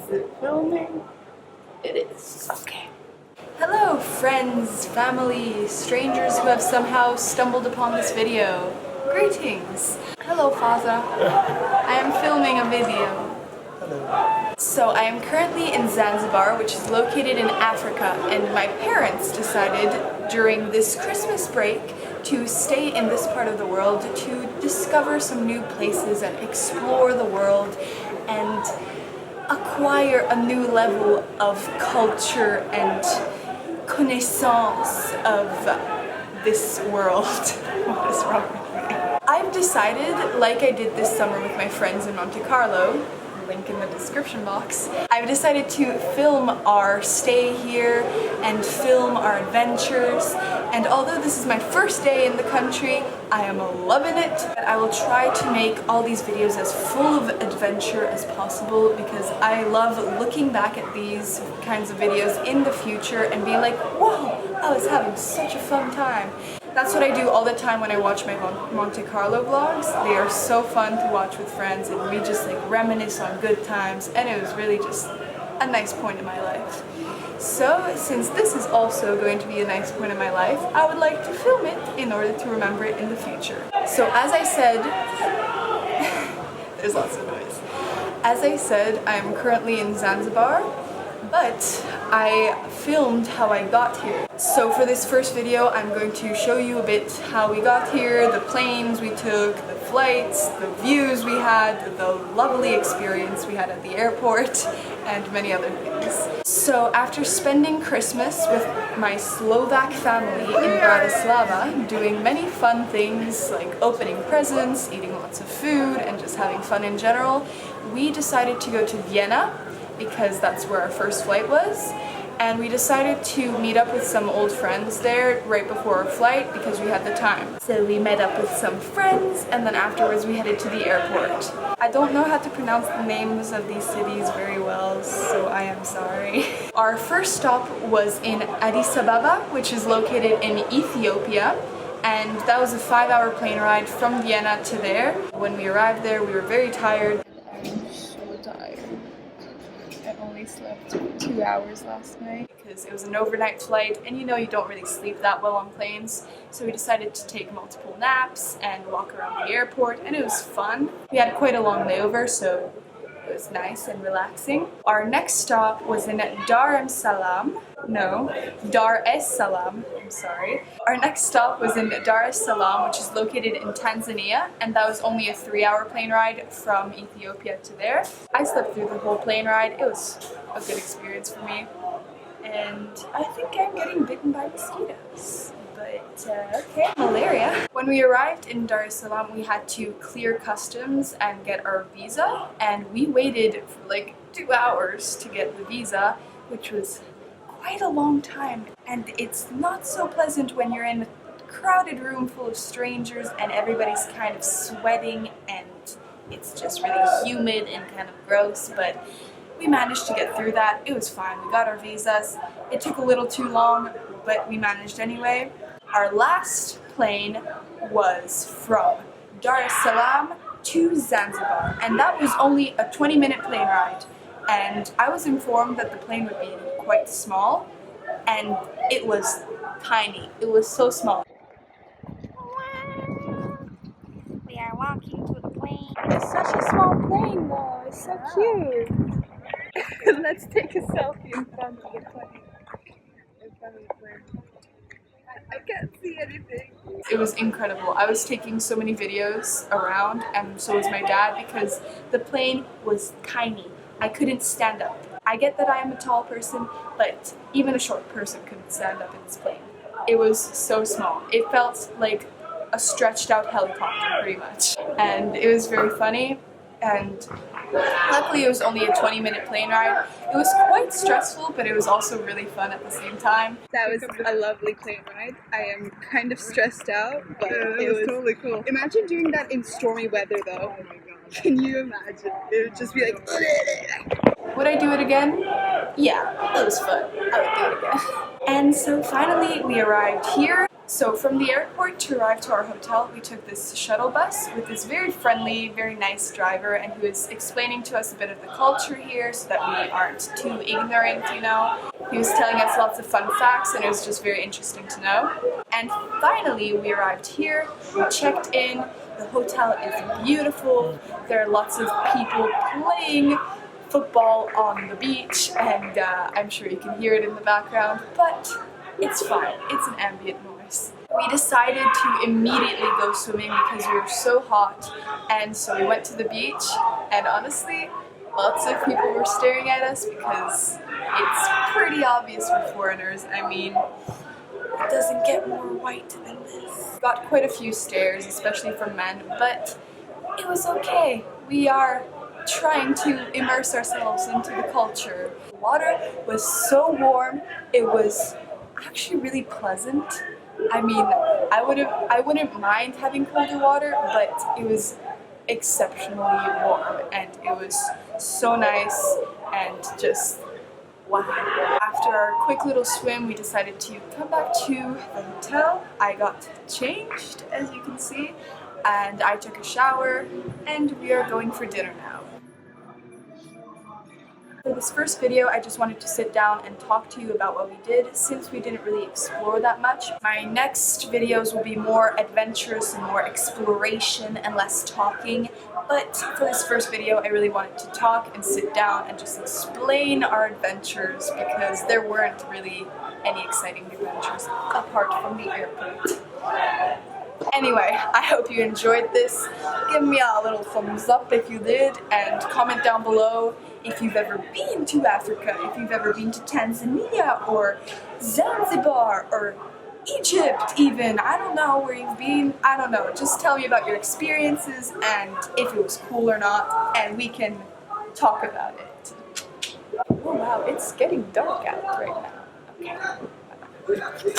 Is it filming? It is. Okay. Hello friends, family, strangers who have somehow stumbled upon this video. Greetings. Hello Faza. I am filming a video. Hello. So I am currently in Zanzibar, which is located in Africa, and my parents decided during this Christmas break to stay in this part of the world to discover some new places and explore the world and acquire a new level of culture and connaissance of this world. What is wrong with me? I've decided, like I did this summer with my friends in Monte Carlo, link in the description box, I've decided to film our stay here and film our adventures, and although this is my first day in the country, I am loving it. I will try to make all these videos as full of adventure as possible because I love looking back at these kinds of videos in the future and being like, whoa, I was having such a fun time. That's what I do all the time when I watch my Monte Carlo vlogs. They are so fun to watch with friends and we just like reminisce on good times, and it was really just a nice point in my life. So since this is also going to be a nice point in my life, I would like to film it in order to remember it in the future. So as I said, there's lots of noise. As I said, I'm currently in Zanzibar, but I filmed how I got here. So for this first video, I'm going to show you a bit how we got here, the planes we took, the flights, the views we had, the lovely experience we had at the airport, and many other things. So after spending Christmas with my Slovak family in Bratislava, doing many fun things like opening presents, eating lots of food, and just having fun in general, we decided to go to Vienna because that's where our first flight was. And we decided to meet up with some old friends there right before our flight because we had the time. So we met up with some friends and then afterwards we headed to the airport. I don't know how to pronounce the names of these cities very well, so I am sorry. Our first stop was in Addis Ababa, which is located in Ethiopia, and that was a 5-hour plane ride from Vienna to there. When we arrived there, we were very tired. I'm so tired. I only slept 2 hours last night because it was an overnight flight, and you know you don't really sleep that well on planes, so we decided to take multiple naps and walk around the airport, and it was fun. We had quite a long layover, so it was nice and relaxing. Our next stop was in Dar es Salaam. I'm sorry. Our next stop was in Dar es Salaam, which is located in Tanzania, and that was only a 3-hour plane ride from Ethiopia to there. I slept through the whole plane ride. It was a good experience for me, and I think I'm getting bitten by mosquitoes. But okay, malaria. When we arrived in Dar es Salaam, we had to clear customs and get our visa, and we waited for like 2 hours to get the visa, which was quite a long time, and it's not so pleasant when you're in a crowded room full of strangers and everybody's kind of sweating and it's just really humid and kind of gross, but we managed to get through that. It was fine. We got our visas. It took a little too long, but we managed anyway. Our last plane was from Dar es Salaam to Zanzibar, and that was only a 20-minute plane ride. And I was informed that the plane would be quite small, and it was tiny. It was so small. We are walking to the plane. It's such a small plane though. It's so cute. Let's take a selfie in front of the plane. I can't see anything. It was incredible. I was taking so many videos around, and so was my dad, because the plane was tiny. I couldn't stand up. I get that I am a tall person, but even a short person couldn't stand up in this plane. It was so small. It felt like a stretched out helicopter, pretty much. And it was very funny, and luckily it was only a 20-minute plane ride. It was quite stressful, but it was also really fun at the same time. That was a lovely plane ride. I am kind of stressed out, but it was totally cool. Imagine doing that in stormy weather though. Oh my god. Can you imagine? It would just be like... Would I do it again? Yeah, it was fun. I would do it again. And so finally we arrived here. So from the airport to arrive to our hotel, we took this shuttle bus with this very friendly, very nice driver, and he was explaining to us a bit of the culture here so that we aren't too ignorant, you know. He was telling us lots of fun facts, and it was just very interesting to know. And finally, we arrived here, we checked in, the hotel is beautiful, there are lots of people playing football on the beach, and I'm sure you can hear it in the background, but it's fine, it's an ambient noise. We decided to immediately go swimming because we were so hot, and so we went to the beach, and honestly, lots of people were staring at us because it's pretty obvious for foreigners. I mean, it doesn't get more white than this. Got quite a few stares, especially from men, but it was okay. We are trying to immerse ourselves into the culture. The water was so warm, it was actually really pleasant. I mean, I wouldn't mind having colder water, but it was exceptionally warm and it was so nice and just wow. After our quick little swim, we decided to come back to the hotel. I got changed, as you can see, and I took a shower, and we are going for dinner now. For this first video, I just wanted to sit down and talk to you about what we did since we didn't really explore that much. My next videos will be more adventurous and more exploration and less talking, but for this first video, I really wanted to talk and sit down and just explain our adventures because there weren't really any exciting adventures apart from the airport. Anyway, I hope you enjoyed this. Give me a little thumbs up if you did, and comment down below if you've ever been to Africa, if you've ever been to Tanzania or Zanzibar or Egypt even. I don't know where you've been, I don't know. Just tell me about your experiences and if it was cool or not, and we can talk about it. Oh wow, it's getting dark out right now. Okay.